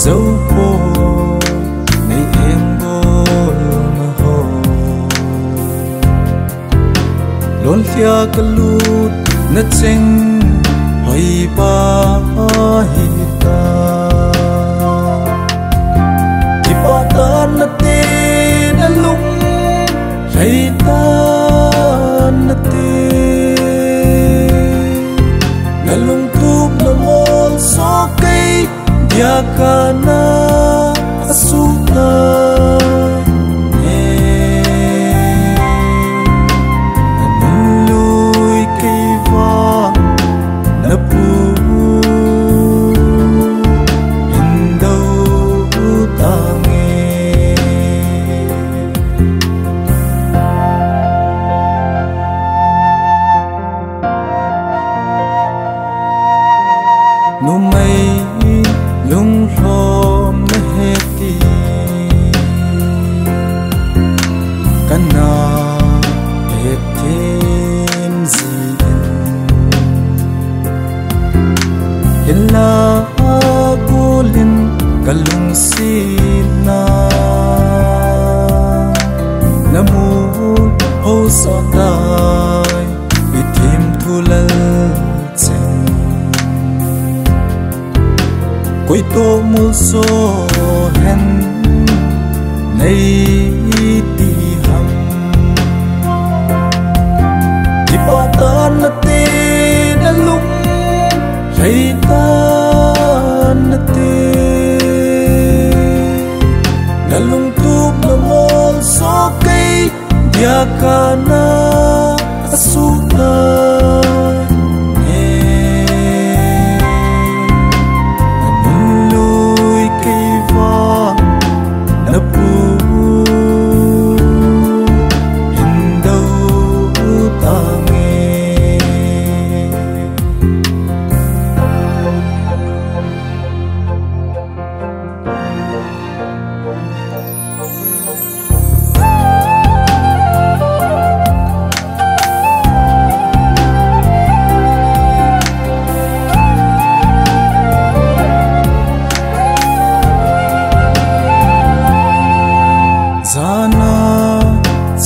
dấu cô ngày em bol mà hồ lon khia kalut na cheng hoi ba hi ta ti pa ta na te na lung hay ta na te na lung tup na mol so cây dia kana asuta nu mây lung lom na heti kana hetim zin illa gulin kalung sina namu ho sa dai itim thulal quay tô mu so hen nay ti ham ti pa ta na te na lung hay ta na te na lung tup na mol so cây dia kana asuta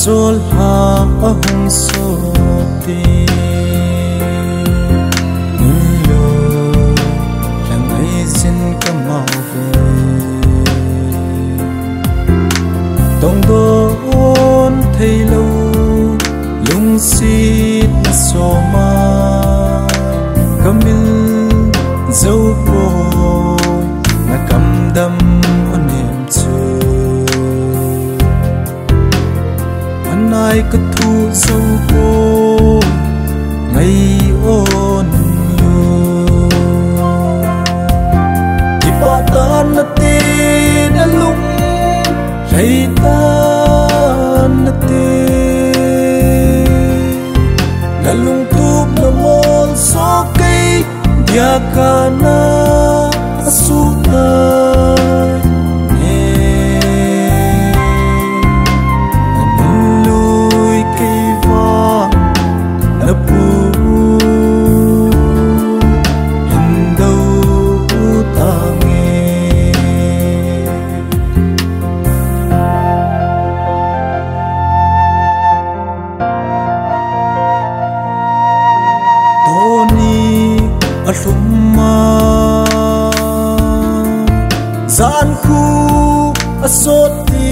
sol ha ahung so te nulo lang ai sin kamau ve tong don thei lo lung sit na so ma kamil dấu po na kam dam onem chu ai cứ thu sâu cô ngày ôn nhu thì ba ta na te na lung hay ta na te na lung tup na mol so cây dia kana asuta asuma zan khu asoti